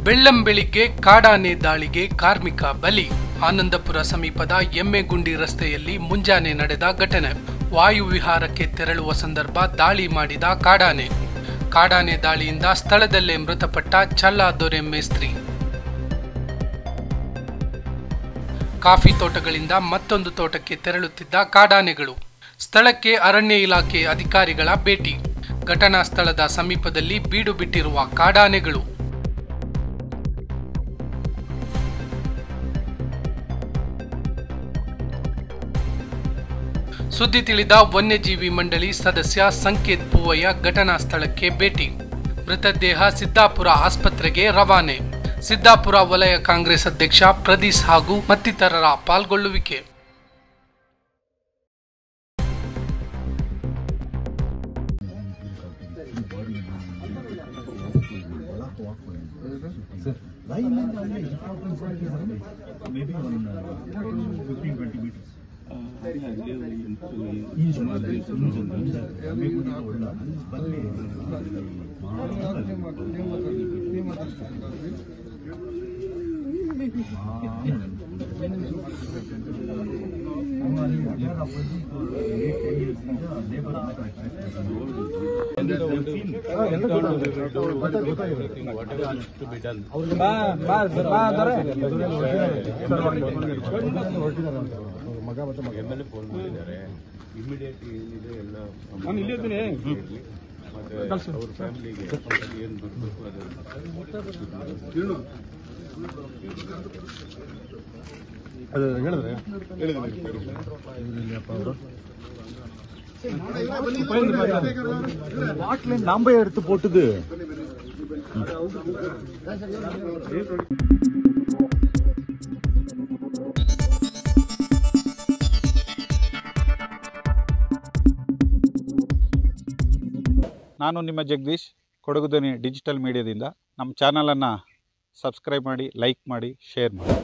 ಬೆಳ್ಳಂಬೆಳಿಗ್ಗೆ ಕಾಡಾನೆ ದಾಳಿಗೆ ಕಾರ್ಮಿಕ ಬಲಿ. ಆನಂದಪುರ ಸಮೀಪದ ಎಮ್ಮೆಗುಂಡಿ ರಸ್ತೆಯಲ್ಲಿ ಮುಂಜಾನೆ ನಡೆದ ಘಟನೆ. ವಾಯುವಿಹಾರಕ್ಕೆ ತೆರಳುವ ಸಂದರ್ಭ ದಾಳಿ ಮಾಡಿದ ಕಾಡಾನೆ. ಕಾಡಾನೆ ದಾಳಿಯಿಂದ ಸ್ಥಳದಲ್ಲೇ ಮೃತಪಟ್ಟ ಚಲ್ಲಾದೊರೆ ಮೇಸ್ತ್ರಿ. ಕಾಫಿ ತೋಟಗಳಿಂದ ಮತ್ತೊಂದು ತೋಟಕ್ಕೆ ತೆರಳುತ್ತಿದ್ದ ಕಾಡಾನೆಗಳು. ಸ್ಥಳಕ್ಕೆ ಅರಣ್ಯ ಇಲಾಖೆ ಅಧಿಕಾರಿಗಳ ಭೇಟಿ. ಘಟನಾ ಸ್ಥಳದ ಸಮೀಪದಲ್ಲಿ ಬೀಡು ಬಿಟ್ಟಿರುವ ಕಾಡಾನೆಗಳು. ಸುದ್ದಿ ತಿಳಿದ ವನ್ಯಜೀವಿ ಮಂಡಳಿ ಸದಸ್ಯ ಸಂಕೇತ್ ಪೂವಯ್ಯ ಘಟನಾ ಸ್ಥಳಕ್ಕೆ ಭೇಟಿ. ಮೃತದೇಹ ಸಿದ್ದಾಪುರ ಆಸ್ಪತ್ರೆಗೆ ರವಾನೆ. ಸಿದ್ದಾಪುರ ವಲಯ ಕಾಂಗ್ರೆಸ್ ಅಧ್ಯಕ್ಷ ಪ್ರದೀಸ್ ಹಾಗೂ ಮತ್ತಿತರರ ಪಾಲ್ಗೊಳ್ಳುವಿಕೆ. நாம எடுத்து போட்டுது. ನಾನು ನಿಮ್ಮ ಜಗದೀಶ್, ಕೊಡಗು ಧ್ವನಿ ಡಿಜಿಟಲ್ ಮೀಡಿಯಾದಿಂದ. ನಮ್ಮ ಚಾನಲನ್ನು ಸಬ್ಸ್ಕ್ರೈಬ್ ಮಾಡಿ, ಲೈಕ್ ಮಾಡಿ, ಶೇರ್ ಮಾಡಿ.